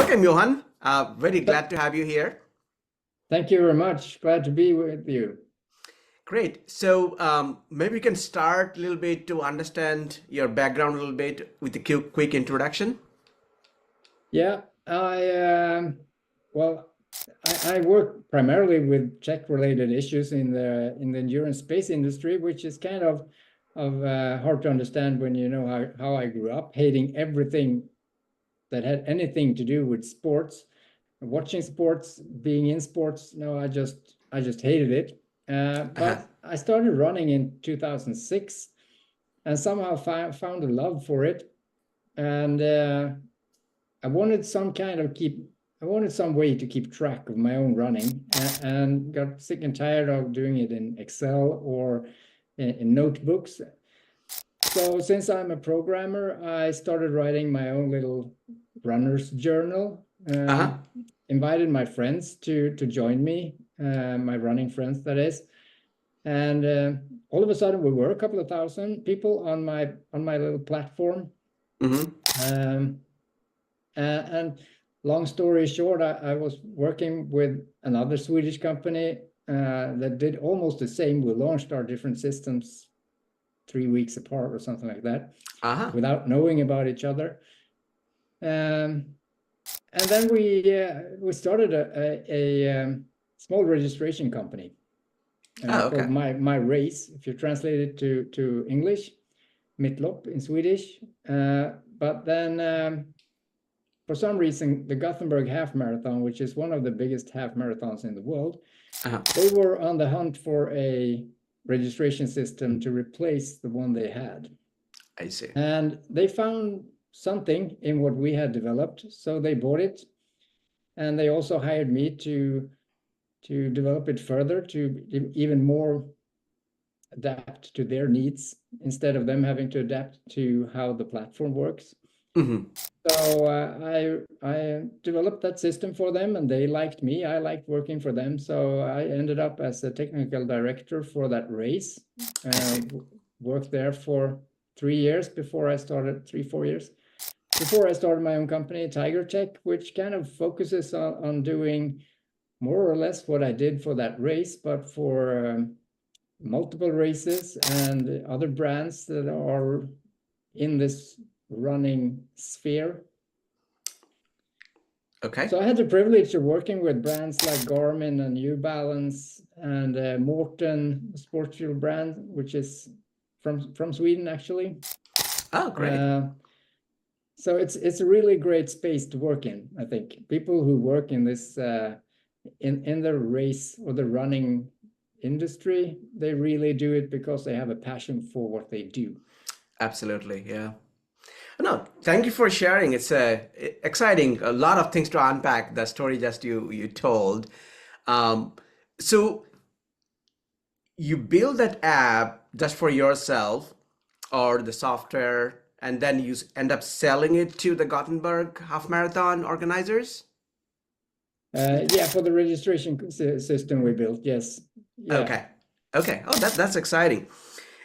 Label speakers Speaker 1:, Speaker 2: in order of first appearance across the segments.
Speaker 1: Welcome, Johan. Very glad to have you here.
Speaker 2: Thank you very much. Glad to be with you.
Speaker 1: Great. So maybe we can start a little bit to understand your background a little bit with a quick introduction.
Speaker 2: Yeah, well, I work primarily with tech-related issues in the endurance space industry, which is kind of hard to understand when you know how I grew up, hating everything that had anything to do with sports, watching sports, being in sports. No, I just hated it. But I started running in 2006 and somehow found a love for it. And I wanted some way to keep track of my own running, and got sick and tired of doing it in Excel or in notebooks. So since I'm a programmer, I started writing my own little runner's journal. Invited my friends to join me, my running friends, that is. And all of a sudden, we were a couple of thousand people on my little platform. And long story short, I was working with another Swedish company that did almost the same. We launched our different systems 3 weeks apart or something like that, without knowing about each other. And then we started a small registration company called My Race, if you translate it to English, Mittlopp in Swedish. But then for some reason, the Gothenburg Half Marathon, which is one of the biggest half marathons in the world, they were on the hunt for a registration system to replace the one they had.
Speaker 1: I see.
Speaker 2: And they found something in what we had developed, so they bought it. And they also hired me to develop it further, to even more adapt to their needs, instead of them having to adapt to how the platform works. So I developed that system for them, and they liked me. I liked working for them. So I ended up as a technical director for that race. Worked there for 3 years before I started, 3-4 years, before I started my own company, Tigertech, which kind of focuses on doing more or less what I did for that race, but for multiple races and other brands that are in this running sphere.
Speaker 1: Okay.
Speaker 2: So I had the privilege of working with brands like Garmin and New Balance and Morton, a sports fuel brand, which is from Sweden, actually.
Speaker 1: Oh, great.
Speaker 2: So it's a really great space to work in. I think people who work in this in the race or the running industry, they really do it because they have a passion for what they do.
Speaker 1: Absolutely, yeah. No, thank you for sharing. It's exciting. A lot of things to unpack. The story just you told. So you build that app just for yourself, or the software, and then you end up selling it to the Gothenburg Half Marathon organizers?
Speaker 2: Yeah, for the registration system we built, yes. Yeah.
Speaker 1: Okay. Oh, that's exciting.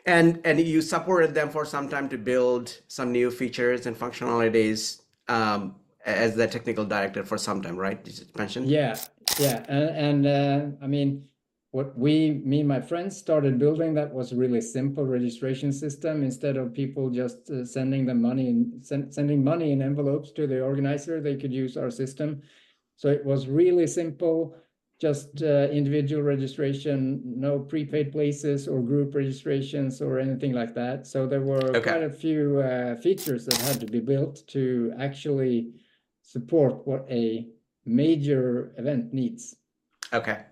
Speaker 1: And you supported them for some time to build some new features and functionalities as the technical director for some time, right? You just mentioned.
Speaker 2: Yeah. And I mean, what me and my friends started building, that was a really simple registration system. Instead of people just sending them money and sending money in envelopes to the organizer, they could use our system. So it was really simple, just individual registration, no prepaid places or group registrations or anything like that. So there were quite a few features that had to be built to actually support what a major event needs.
Speaker 1: Okay.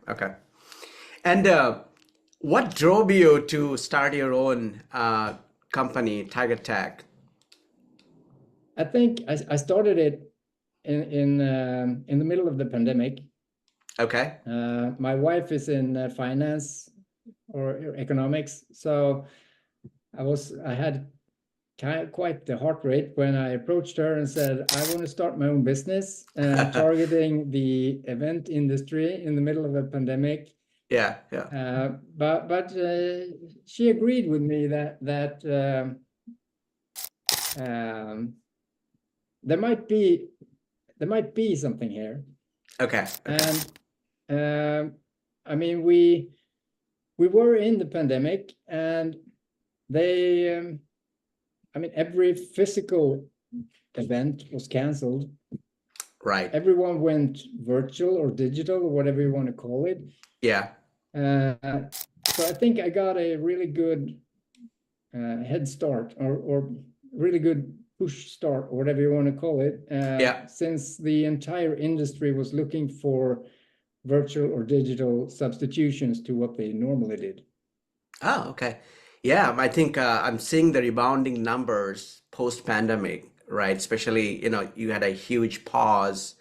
Speaker 1: And what drove you to start your own company, Tigertech?
Speaker 2: I think I started it in the middle of the pandemic.
Speaker 1: Okay.
Speaker 2: My wife is in finance or economics, so I had quite the heart rate when I approached her and said, I want to start my own business targeting the event industry in the middle of a pandemic.
Speaker 1: Yeah.
Speaker 2: But she agreed with me that there might be there might be something here.
Speaker 1: Okay.
Speaker 2: And I mean, we were in the pandemic, and they, I mean, every physical event was canceled.
Speaker 1: Right.
Speaker 2: Everyone went virtual or digital or whatever you want to call it.
Speaker 1: Yeah.
Speaker 2: So I think I got a really good head start, or really good push start, or whatever you want to call it,
Speaker 1: Yeah.
Speaker 2: since the entire industry was looking for virtual or digital substitutions to what they normally did.
Speaker 1: Oh, okay. Yeah, I think I'm seeing the rebounding numbers post-pandemic, right? Especially, you had a huge pause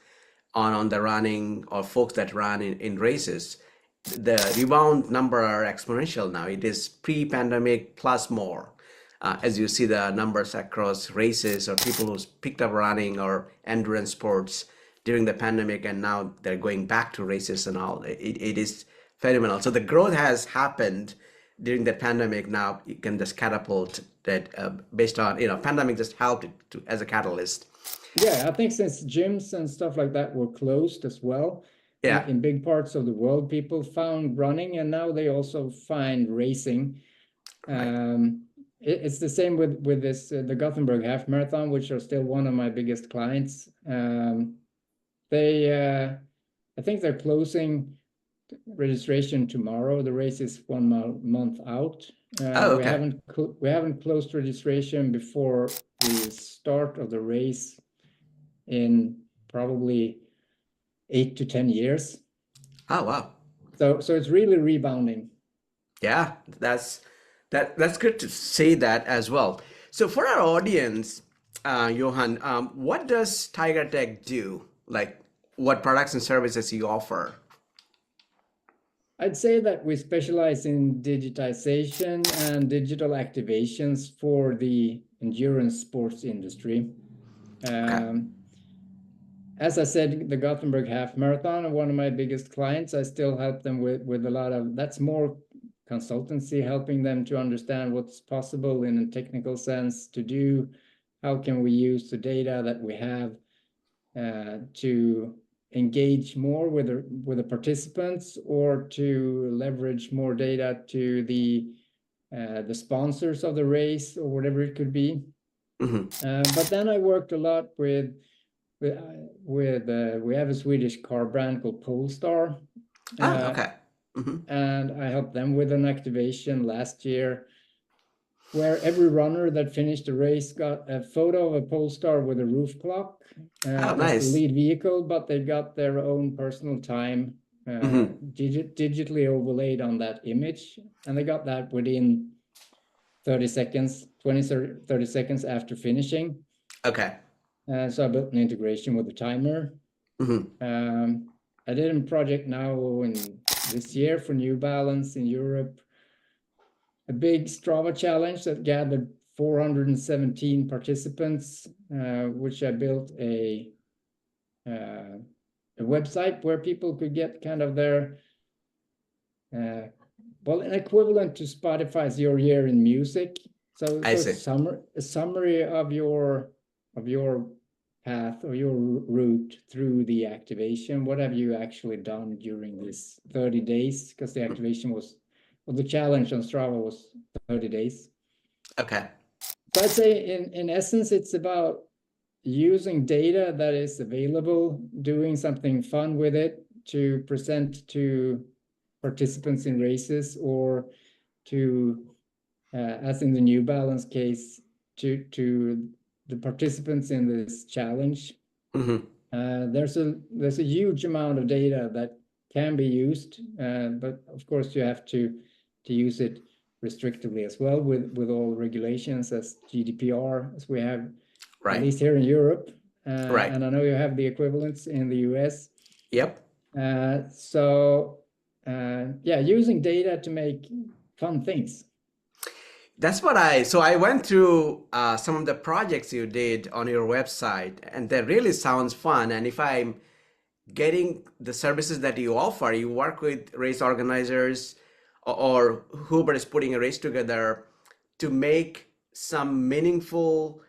Speaker 1: on the running or folks that run in races. The rebound number are exponential now. It is pre-pandemic plus more. As you see the numbers across races or people who's picked up running or endurance sports during the pandemic, and now they're going back to races and all. It is phenomenal. So the growth has happened during the pandemic. Now you can just catapult that based on, pandemic just helped it as a catalyst.
Speaker 2: Yeah, I think since gyms and stuff like that were closed as well,
Speaker 1: Yeah,
Speaker 2: in big parts of the world, people found running, and now they also find racing.
Speaker 1: right.
Speaker 2: It's the same with this the Gothenburg Half Marathon, which are still one of my biggest clients. They I think they're closing registration tomorrow. The race is 1 month out.
Speaker 1: Oh,
Speaker 2: We
Speaker 1: okay.
Speaker 2: haven't closed registration before the start of the race in probably 8 to 10 years.
Speaker 1: Oh, wow.
Speaker 2: So it's really rebounding.
Speaker 1: Yeah, that's good to say that as well. So for our audience, Johan, what does Tigertech do? Like, what products and services you offer?
Speaker 2: I'd say that we specialize in digitization and digital activations for the endurance sports industry.
Speaker 1: Okay.
Speaker 2: As I said, the Gothenburg Half Marathon, one of my biggest clients, I still help them with a lot of, that's more consultancy, helping them to understand what's possible in a technical sense to do. How can we use the data that we have to engage more with the participants, or to leverage more data to the sponsors of the race, or whatever it could be. But then I worked a lot with we have a Swedish car brand called Polestar,
Speaker 1: Oh, okay.
Speaker 2: and I helped them with an activation last year, where every runner that finished the race got a photo of a Polestar with a roof clock
Speaker 1: Oh,
Speaker 2: as the
Speaker 1: nice.
Speaker 2: lead vehicle, but they got their own personal time digitally overlaid on that image, and they got that within 30 seconds, 30 seconds after finishing.
Speaker 1: Okay.
Speaker 2: So I built an integration with the timer. I did a project now in this year for New Balance in Europe, a big Strava challenge that gathered 417 participants, which I built a website where people could get kind of their well, an equivalent to Spotify's Your Year in Music. So
Speaker 1: I
Speaker 2: so
Speaker 1: see.
Speaker 2: a summary of your path or your route through the activation. What have you actually done during this 30 days? Because the activation was, well, the challenge on Strava was 30 days.
Speaker 1: Okay.
Speaker 2: So I'd say in essence, it's about using data that is available, doing something fun with it to present to participants in races, or to, as in the New Balance case, to the participants in this challenge. There's a huge amount of data that can be used, but of course you have to use it restrictively as well, with all regulations as GDPR, as we have, at
Speaker 1: Right.
Speaker 2: least here in Europe,
Speaker 1: Right.
Speaker 2: and I know you have the equivalents in the US.
Speaker 1: Yep.
Speaker 2: Yeah, using data to make fun things.
Speaker 1: That's so I went through some of the projects you did on your website, and that really sounds fun. And if I'm getting the services that you offer, you work with race organizers or whoever is putting a race together to make some meaningful,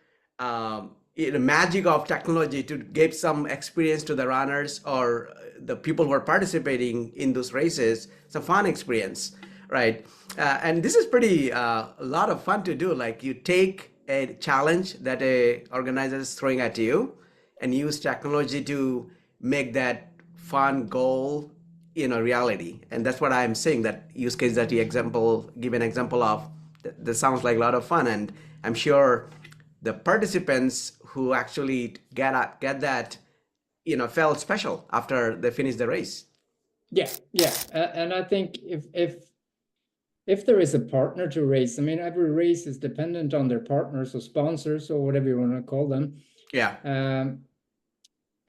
Speaker 1: the magic of technology to give some experience to the runners or the people who are participating in those races. It's a fun experience, right? And this is pretty a lot of fun to do. Like you take a challenge that a organizer is throwing at you and use technology to make that fun goal reality. And that's what I'm saying, that use case that you give an example of, that sounds like a lot of fun. And I'm sure the participants who actually get that felt special after they finish the race.
Speaker 2: Yeah, and I think if there is a partner to race, I mean, every race is dependent on their partners or sponsors or whatever you want to call them.
Speaker 1: Yeah.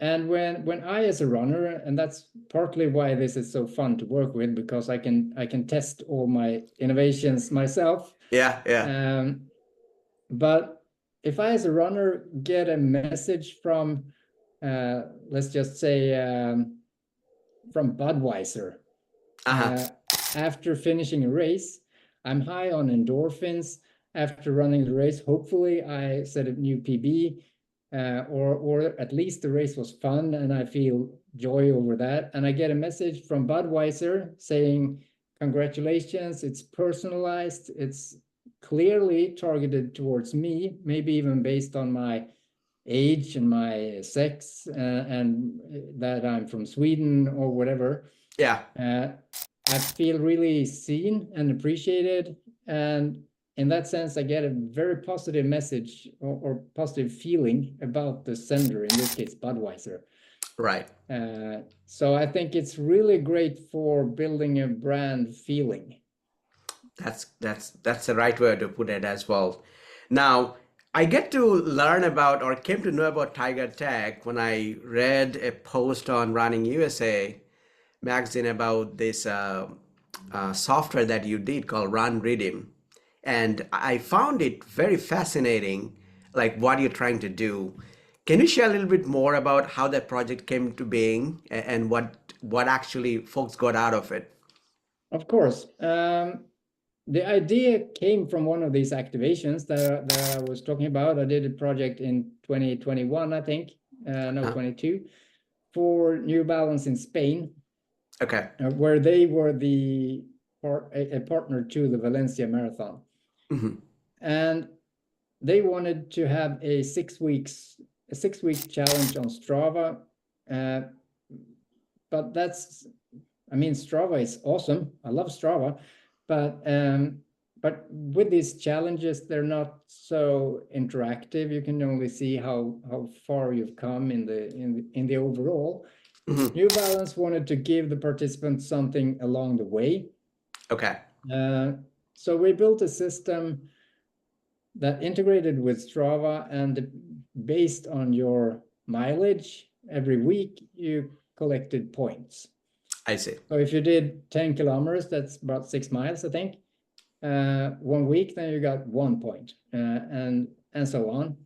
Speaker 2: And when I, as a runner, and that's partly why this is so fun to work with, because I can test all my innovations myself.
Speaker 1: Yeah.
Speaker 2: But if I, as a runner, get a message from, let's just say, from Budweiser, after finishing a race, I'm high on endorphins after running the race. Hopefully, I set a new PB. Or at least the race was fun and I feel joy over that. And I get a message from Budweiser saying, congratulations, it's personalized, it's clearly targeted towards me, maybe even based on my age and my sex, and that I'm from Sweden or whatever.
Speaker 1: Yeah.
Speaker 2: I feel really seen and appreciated. And in that sense, I get a very positive message or positive feeling about the sender, in this case, Budweiser.
Speaker 1: Right.
Speaker 2: So I think it's really great for building a brand feeling.
Speaker 1: That's the right way to put it as well. Now, I get to learn about or came to know about Tigertech when I read a post on Running USA magazine about this software that you did called Runredeem. And I found it very fascinating, like what you're trying to do. Can you share a little bit more about how that project came to being and what actually folks got out of it?
Speaker 2: Of course. The idea came from one of these activations that I was talking about. I did a project in 2021, I think, 22, for New Balance in Spain.
Speaker 1: Okay.
Speaker 2: Where they were a partner to the Valencia Marathon.
Speaker 1: Mm-hmm.
Speaker 2: And they wanted to have a 6 week challenge on Strava. But Strava is awesome. I love Strava, but with these challenges, they're not so interactive. You can only see how far you've come in the overall. Mm-hmm. New Balance wanted to give the participants something along the way.
Speaker 1: Okay.
Speaker 2: So we built a system that integrated with Strava, and based on your mileage every week, you collected points.
Speaker 1: I see.
Speaker 2: So if you did 10 kilometers, that's about 6 miles, I think. 1 week, then you got 1 point, and so on.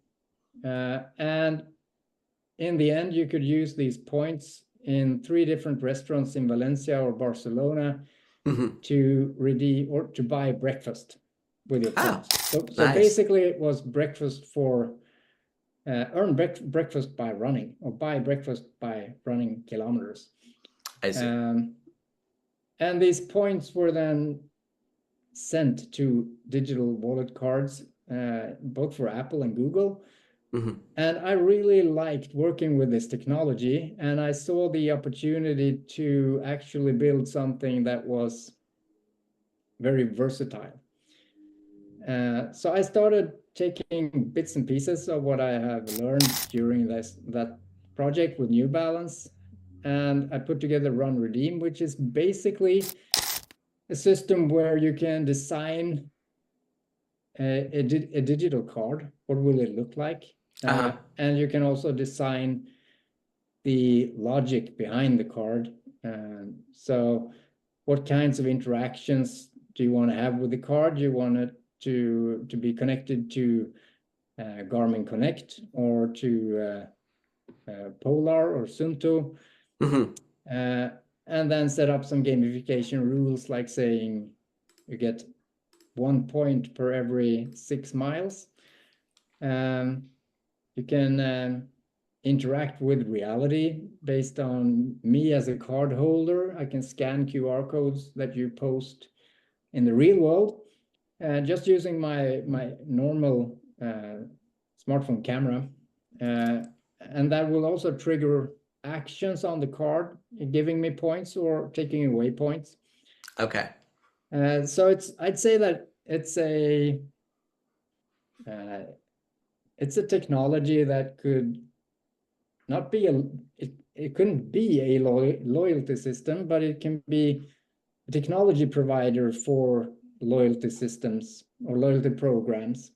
Speaker 2: And in the end, you could use these points in 3 different restaurants in Valencia or Barcelona, mm-hmm. to redeem or to buy breakfast with your points. So nice. Basically, it was breakfast for earn breakfast by running, or buy breakfast by running kilometers.
Speaker 1: I see.
Speaker 2: And these points were then sent to digital wallet cards, both for Apple and Google. Mm-hmm. And I really liked working with this technology, and I saw the opportunity to actually build something that was very versatile. So I started taking bits and pieces of what I have learned during that project with New Balance, and I put together Runredeem, which is basically a system where you can design a digital card. What will it look like? And you can also design the logic behind the card. So what kinds of interactions do you want to have with the card? Do you want it to be connected to Garmin Connect or to Polar or Sunto? Mm-hmm. And then set up some gamification rules, like saying you get 1 point per every 6 miles. You can interact with reality based on me as a card holder. I can scan QR codes that you post in the real world, just using my normal smartphone camera, and that will also trigger actions on the card, giving me points or taking away points.
Speaker 1: Okay.
Speaker 2: So I'd say that it's a technology that could not be it couldn't be a loyalty system, but it can be a technology provider for loyalty systems or loyalty programs,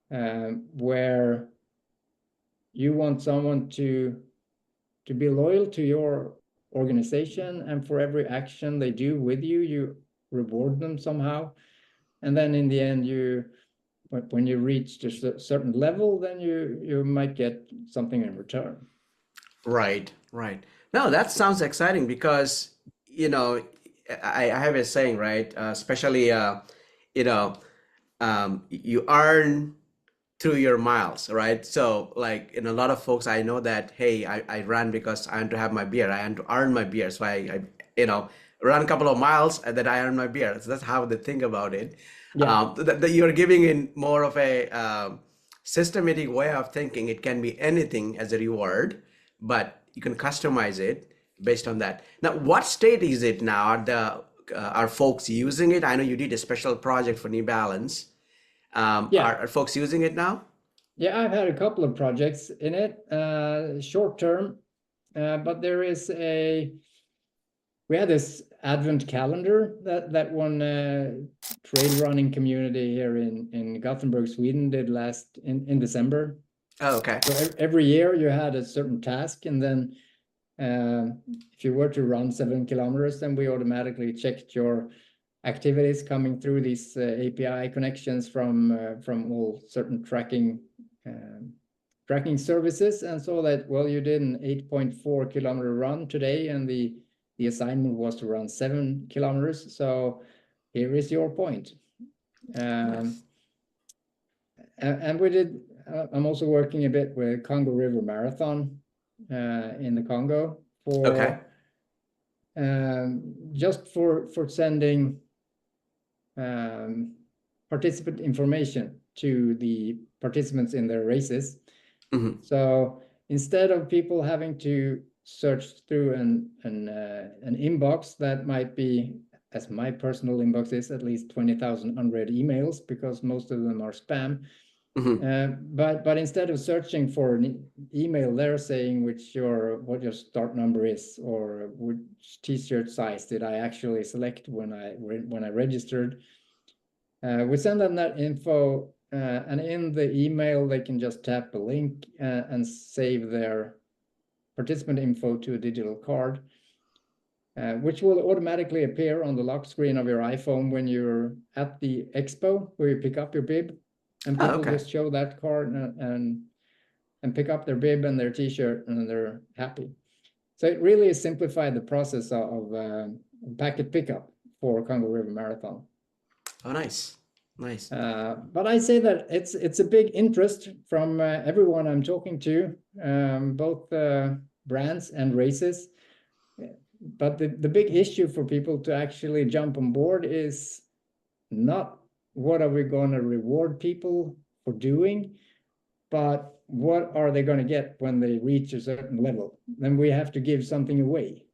Speaker 2: where you want someone to be loyal to your organization, and for every action they do with you, you reward them somehow. And then in the end, when you reach a certain level, then you might get something in return.
Speaker 1: Right, right. No, that sounds exciting because, you know, I have a saying, right? Especially, you know, you earn through your miles, right? So, like, in a lot of folks, I know that, hey, I run because I want to have my beer. I want to earn my beer. So you know, run a couple of miles and then I earn my beer. So that's how they think about it.
Speaker 2: Yeah.
Speaker 1: That you're giving in more of a systematic way of thinking. It can be anything as a reward, but you can customize it based on that. Now, what state is it now? Are folks using it? I know you did a special project for New Balance.
Speaker 2: Yeah.
Speaker 1: Are folks using it now?
Speaker 2: Yeah, I've had a couple of projects in it, short term, but we had this advent calendar that one trail running community here in Gothenburg, Sweden did last in December.
Speaker 1: Oh, okay.
Speaker 2: So every year you had a certain task, and then if you were to run 7 kilometers, then we automatically checked your activities coming through these API connections from all certain tracking services, and saw that, well, you did an 8.4 kilometer run today, and the assignment was to run 7 kilometers. So here is your point.
Speaker 1: Nice.
Speaker 2: And we did. I'm also working a bit with Congo River Marathon in the Congo
Speaker 1: Okay.
Speaker 2: just for sending participant information to the participants in their races.
Speaker 1: Hmm.
Speaker 2: So instead of people having to search through an inbox that might be, as my personal inbox is, at least 20,000 unread emails, because most of them are spam.
Speaker 1: Hmm.
Speaker 2: But instead of searching for an email there saying what your start number is, or which t-shirt size did I actually select when I registered, we send them that info, and in the email they can just tap a link and save their participant info to a digital card, which will automatically appear on the lock screen of your iPhone when you're at the expo where you pick up your bib, and
Speaker 1: Oh,
Speaker 2: people
Speaker 1: okay.
Speaker 2: just show that card and pick up their bib and their t-shirt, and they're happy. So it really simplified the process of packet pickup for Congo River Marathon.
Speaker 1: Oh, nice. Nice.
Speaker 2: But I say that it's a big interest from everyone I'm talking to, both brands and races. But the big issue for people to actually jump on board is not what are we going to reward people for doing, but what are they going to get when they reach a certain level? Then we have to give something away.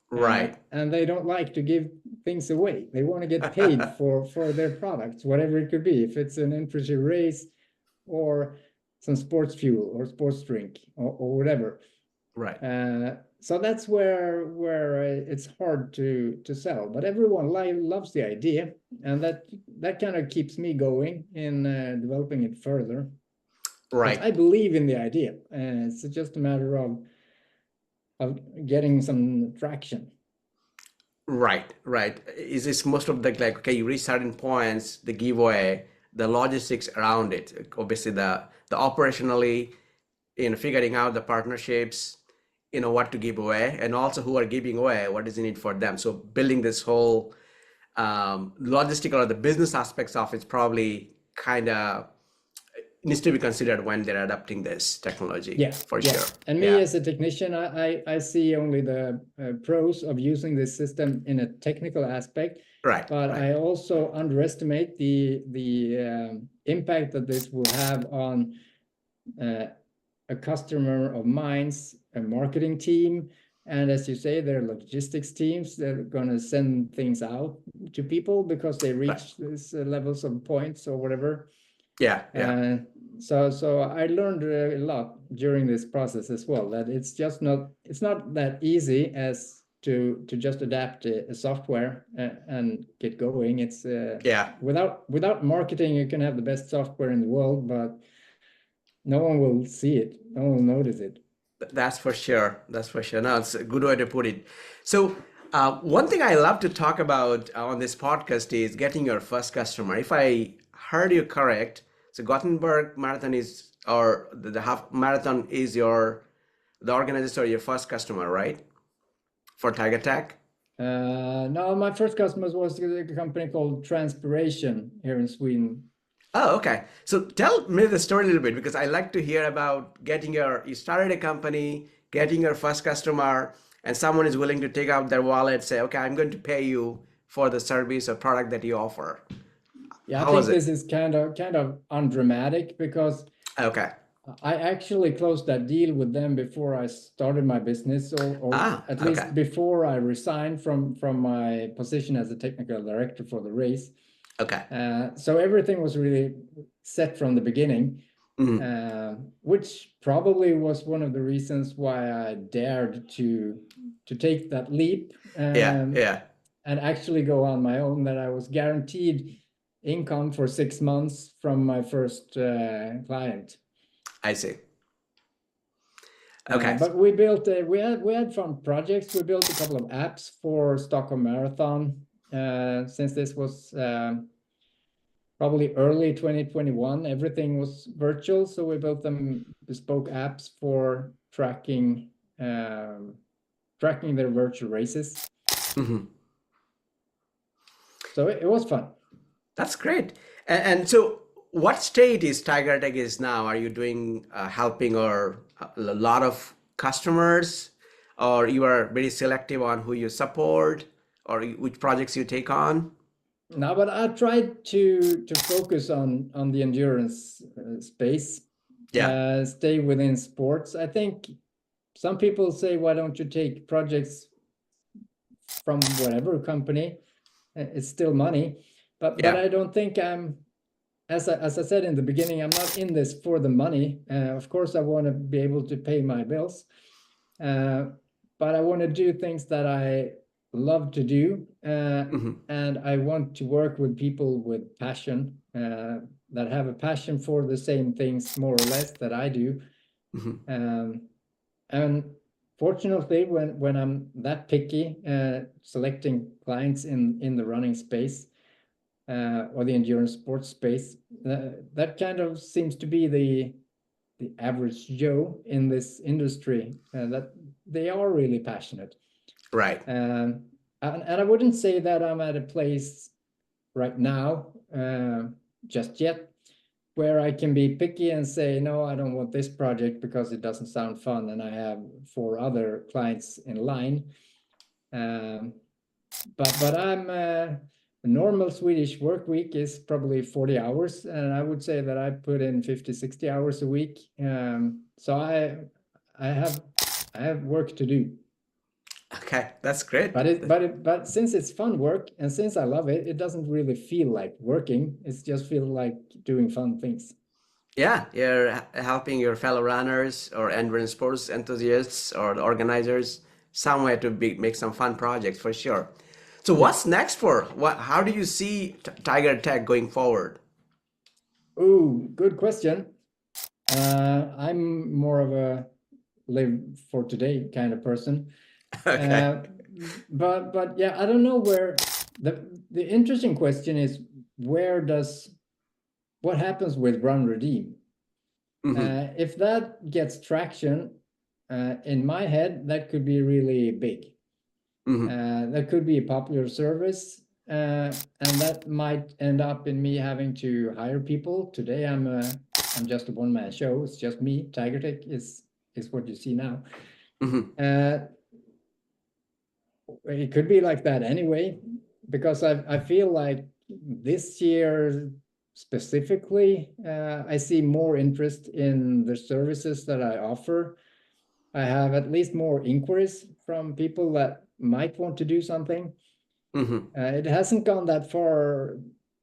Speaker 1: Right.
Speaker 2: And they don't like to give things away. They want to get paid for their products, whatever it could be. If it's an infantry race or some sports fuel or sports drink or whatever.
Speaker 1: Right.
Speaker 2: So that's where it's hard to sell. But everyone loves the idea, and that kind of keeps me going in developing it further. Because I
Speaker 1: Right.
Speaker 2: believe in the idea. It's just a matter of getting some traction.
Speaker 1: Right. Right. Is this most of the, like, okay, you reach certain points, the giveaway, the logistics around it, obviously the operationally, figuring out the partnerships, what to give away, and also who are giving away, what is in it for them. So building this whole logistical or the business aspects of it's probably kind of needs to be considered when they're adopting this technology.
Speaker 2: Yeah,
Speaker 1: for
Speaker 2: yeah.
Speaker 1: sure.
Speaker 2: And me as a technician, I see only the pros of using this system in a technical aspect,
Speaker 1: Right.
Speaker 2: but
Speaker 1: Right.
Speaker 2: I also underestimate the impact that this will have on a customer of mine's a marketing team. And as you say, their logistics teams, they're going to send things out to people because they reach these levels of points or whatever.
Speaker 1: Yeah. Yeah.
Speaker 2: So I learned a lot during this process as well, that it's not that easy as to just adapt a software and get going. It's
Speaker 1: Yeah.
Speaker 2: without marketing, you can have the best software in the world, but no one will see it. No one will notice it.
Speaker 1: That's for sure. That's for sure. No, it's a good way to put it. So, one thing I love to talk about on this podcast is getting your first customer. If I heard you correct, so Gothenburg Marathon is, or the half marathon is the organizer or your first customer, right? For Tigertech?
Speaker 2: No, my first customer was a company called Transpiration here in Sweden.
Speaker 1: Oh, okay. So tell me the story a little bit because I like to hear about you started a company, getting your first customer, and someone is willing to take out their wallet, say, okay, I'm going to pay you for the service or product that you offer.
Speaker 2: Yeah, I
Speaker 1: How was
Speaker 2: think
Speaker 1: it?
Speaker 2: this is kind of undramatic because
Speaker 1: Okay.
Speaker 2: I actually closed that deal with them before I started my business, or at
Speaker 1: Okay.
Speaker 2: least before I resigned from my position as a technical director for the race.
Speaker 1: Okay.
Speaker 2: So everything was really set from the beginning, which probably was one of the reasons why I dared to take that leap
Speaker 1: Yeah. Yeah.
Speaker 2: and actually go on my own, that I was guaranteed income for 6 months from my first client.
Speaker 1: I see. Okay.
Speaker 2: But we built we had fun projects. We built a couple of apps for Stockholm Marathon, since this was probably early 2021. Everything was virtual, so we built them bespoke apps for tracking their virtual races. So it was fun.
Speaker 1: That's great. And so, what state is Tigertech is now? Are you doing helping or a lot of customers, or you are very selective on who you support, or which projects you take on?
Speaker 2: No, but I tried to focus on the endurance space,
Speaker 1: Yeah.
Speaker 2: stay within sports. I think some people say, why don't you take projects from whatever company? It's still money, but
Speaker 1: Yeah.
Speaker 2: I don't think I'm, as I said in the beginning, I'm not in this for the money. Of course, I want to be able to pay my bills, but I want to do things that I love to do, and I want to work with people with passion, that have a passion for the same things more or less that I do. And fortunately, when I'm that picky, selecting clients in the running space, or the endurance sports space, that kind of seems to be the average Joe in this industry, that they are really passionate.
Speaker 1: Right.
Speaker 2: And I wouldn't say that I'm at a place right now, just yet, where I can be picky and say, no, I don't want this project because it doesn't sound fun, and I have 4 other clients in line. But I'm a normal Swedish work week is probably 40 hours, and I would say that I put in 50, 60 hours a week. So I have work to do.
Speaker 1: Okay, that's great.
Speaker 2: But since it's fun work and since I love it, it doesn't really feel like working. It just feels like doing fun things.
Speaker 1: Yeah, you're helping your fellow runners or endurance sports enthusiasts or the organizers somewhere to make some fun projects for sure. So what's next for how do you see Tigertech going forward?
Speaker 2: Oh, good question. I'm more of a live for today kind of person.
Speaker 1: Okay.
Speaker 2: But yeah, I don't know where the interesting question is, what happens with Runredeem? If that gets traction, in my head, that could be really big. That could be a popular service, and that might end up in me having to hire people. Today, I'm a I'm just a one-man show. It's just me. Tigertech is what you see now.
Speaker 1: Mm-hmm.
Speaker 2: It could be like that anyway, because I feel like this year specifically, I see more interest in the services that I offer. I have at least more inquiries from people that might want to do something.
Speaker 1: Mm-hmm.
Speaker 2: It hasn't gone that far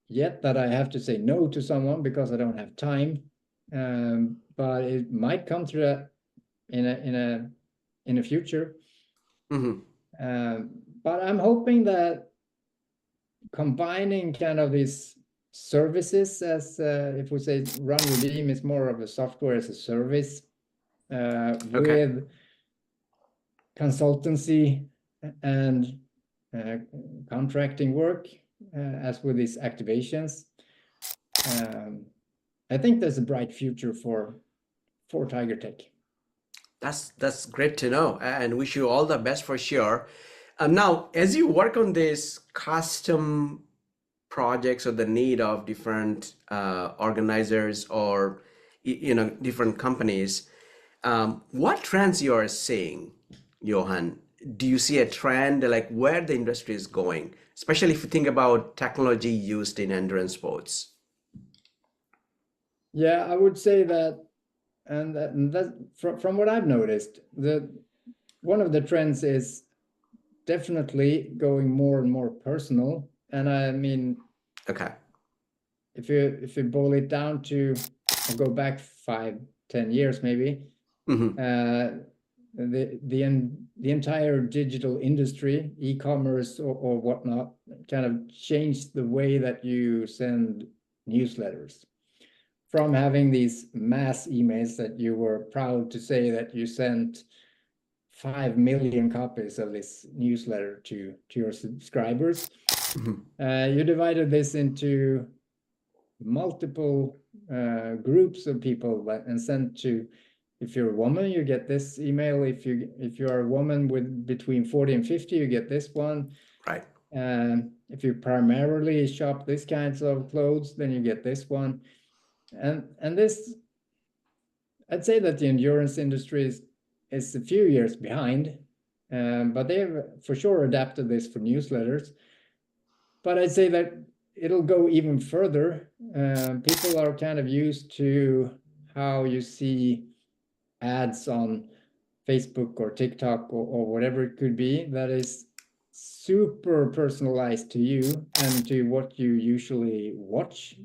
Speaker 2: yet that I have to say no to someone because I don't have time. But it might come to that in a future.
Speaker 1: Mm-hmm.
Speaker 2: But I'm hoping that combining kind of these services as if we say Runredeem is more of a software as a service
Speaker 1: Okay.
Speaker 2: with consultancy and contracting work as with these activations. I think there's a bright future for Tigertech.
Speaker 1: That's great to know, and wish you all the best for sure. Now, as you work on this custom projects or the need of different organizers or different companies, what trends you are seeing, Johan? Do you see a trend like where the industry is going, especially if you think about technology used in endurance sports?
Speaker 2: Yeah, I would say that, and that from what I've noticed, one of the trends is definitely going more and more personal. And I mean,
Speaker 1: Okay.
Speaker 2: if you boil it down to, or go back 5-10 years maybe,
Speaker 1: Mm-hmm.
Speaker 2: the entire digital industry, e-commerce or whatnot, kind of changed the way that you send newsletters. From having these mass emails that you were proud to say that you sent 5 million copies of this newsletter to your subscribers, you divided this into multiple groups of people and sent to, if you're a woman, you get this email. If you are a woman with between 40 and 50, you get this one.
Speaker 1: Right.
Speaker 2: If you primarily shop these kinds of clothes, then you get this one. And this, I'd say that the endurance industry is a few years behind, but they have for sure adapted this for newsletters. But I'd say that it'll go even further. People are kind of used to how you see ads on Facebook or TikTok or whatever it could be that is super personalized to you and to what you usually watch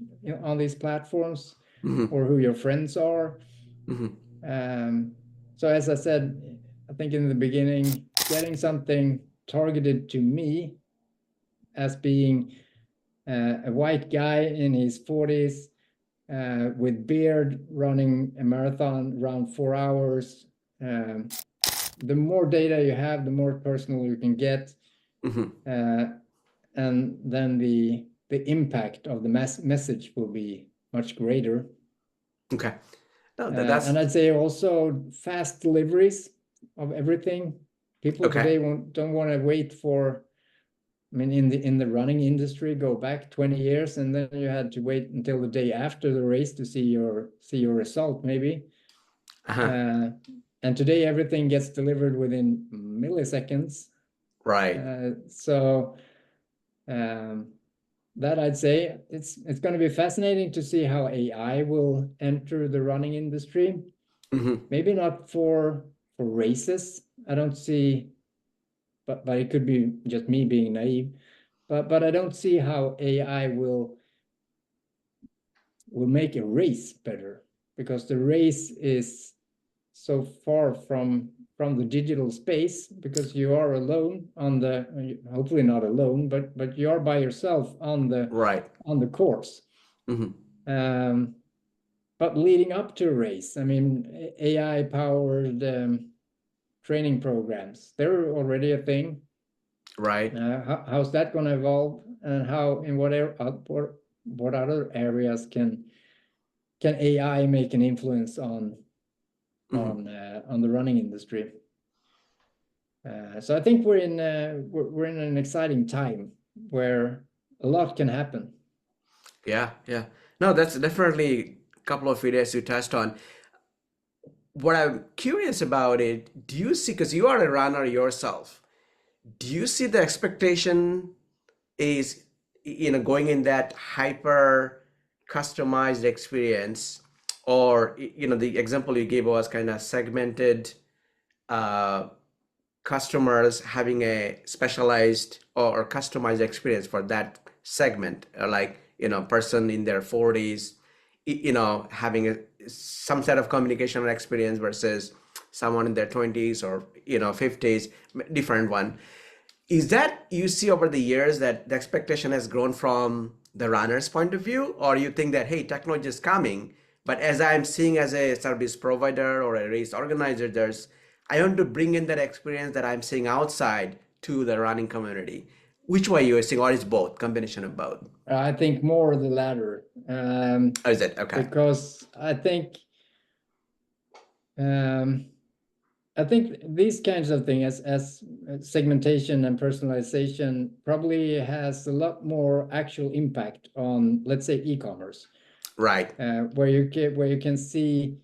Speaker 2: on these platforms
Speaker 1: Mm-hmm.
Speaker 2: or who your friends are.
Speaker 1: Mm-hmm.
Speaker 2: So as I said, I think in the beginning, getting something targeted to me as being a white guy in his 40s with beard running a marathon around 4 hours. The more data you have, the more personal you can get.
Speaker 1: Mm-hmm.
Speaker 2: And then the impact of the message will be much greater.
Speaker 1: Okay. No,
Speaker 2: And I'd say also fast deliveries of everything. People
Speaker 1: okay.
Speaker 2: today don't want to wait for, I mean, in the running industry, go back 20 years, and then you had to wait until the day after the race to see your result, maybe.
Speaker 1: Uh-huh.
Speaker 2: And today everything gets delivered within milliseconds.
Speaker 1: Right.
Speaker 2: So that I'd say it's going to be fascinating to see how AI will enter the running industry.
Speaker 1: Mm-hmm.
Speaker 2: Maybe not for races. I don't see, but it could be just me being naive. But I don't see how AI will make a race better, because the race is so far from the digital space, because you are alone on the, hopefully not alone, but you are by yourself on the
Speaker 1: Right.
Speaker 2: course.
Speaker 1: Mm-hmm.
Speaker 2: But leading up to a race, I mean, AI powered training programs, they're already a thing.
Speaker 1: Right.
Speaker 2: How's that going to evolve, and how, in what other areas can AI make an influence on the running industry? So I think we're in an exciting time where a lot can happen.
Speaker 1: Yeah. Yeah. No, that's definitely couple of areas you touched on. What I'm curious about it, do you see, because you are a runner yourself, do you see the expectation is, going in that hyper customized experience, or, the example you gave was kind of segmented, uh, customers having a specialized or customized experience for that segment, like, person in their 40s, having some set of communication or experience versus someone in their 20s or, 50s, different one. Is that you see over the years that the expectation has grown from the runner's point of view, or you think that, hey, technology is coming, but as I'm seeing as a service provider or a race organizer, I want to bring in that experience that I'm seeing outside to the running community. Which way you are seeing, or is both, combination of both?
Speaker 2: I think more the latter,
Speaker 1: Oh, is it? Okay.
Speaker 2: because I think these kinds of things, as segmentation and personalization, probably has a lot more actual impact on, let's say, e-commerce,
Speaker 1: Right.
Speaker 2: where you can see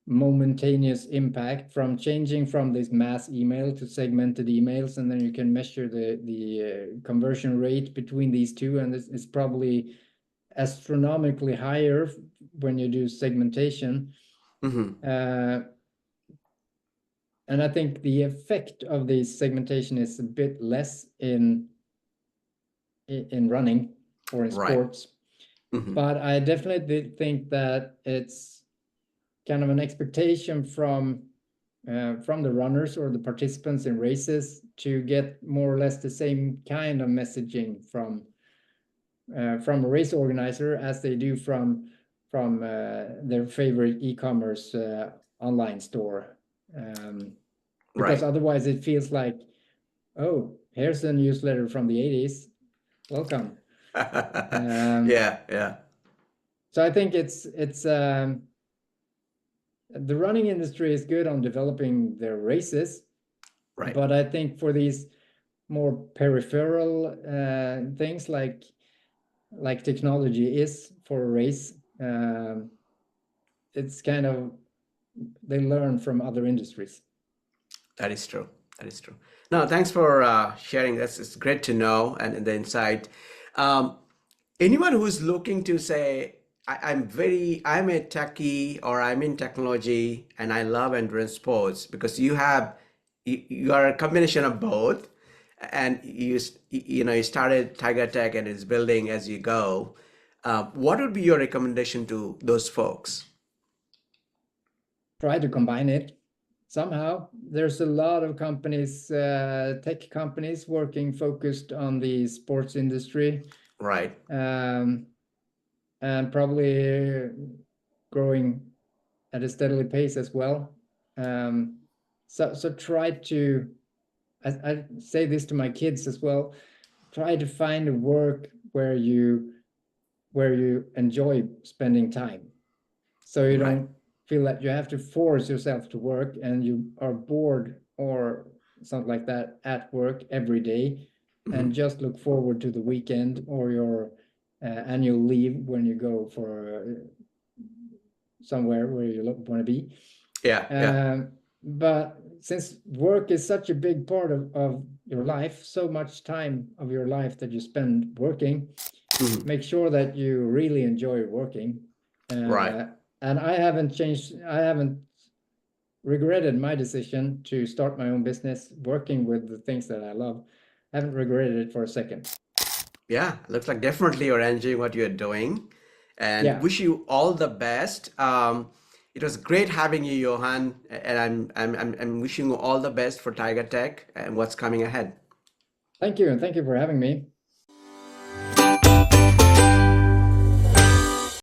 Speaker 2: momentaneous impact from changing from this mass email to segmented emails, and then you can measure the conversion rate between these two, and it's probably astronomically higher when you do segmentation.
Speaker 1: Mm-hmm.
Speaker 2: And I think the effect of the segmentation is a bit less in running or in
Speaker 1: Right.
Speaker 2: sports.
Speaker 1: Mm-hmm.
Speaker 2: But I definitely think that it's kind of an expectation from the runners or the participants in races to get more or less the same kind of messaging from a race organizer as they do from their favorite e-commerce online store. Because
Speaker 1: Right.
Speaker 2: otherwise it feels like, oh, here's a newsletter from the 80s. Welcome.
Speaker 1: Yeah.
Speaker 2: So I think it's the running industry is good on developing their races,
Speaker 1: Right.
Speaker 2: but I think for these more peripheral things like technology is for a race, it's kind of they learn from other industries.
Speaker 1: That is true. That is true. No, thanks for sharing. It's great to know and the insight. Um, Anyone who's looking to say, I'm a techie or I'm in technology and I love endurance sports, because you are a combination of both, and you started Tigertech and it's building as you go. What would be your recommendation to those folks?
Speaker 2: Try to combine it somehow. There's a lot of companies, tech companies, working focused on the sports industry,
Speaker 1: Right.
Speaker 2: and probably growing at a steadily pace as well. So try to, I say this to my kids as well, try to find a work where you enjoy spending time, so you
Speaker 1: Right.
Speaker 2: don't feel that you have to force yourself to work and you are bored or something like that at work every day, and
Speaker 1: Mhm.
Speaker 2: just look forward to the weekend or your annual leave when you go for somewhere where you want to be.
Speaker 1: Yeah.
Speaker 2: But since work is such a big part of your life, so much time of your life that you spend working,
Speaker 1: Mhm.
Speaker 2: make sure that you really enjoy working.
Speaker 1: Right.
Speaker 2: And I haven't regretted my decision to start my own business working with the things that I love. I haven't regretted it for a second.
Speaker 1: Yeah, looks like definitely you're enjoying what you're doing, and
Speaker 2: Yeah.
Speaker 1: wish you all the best. It was great having you, Johan, and I'm wishing you all the best for Tiger Tech and what's coming ahead.
Speaker 2: Thank you. And thank you for having me.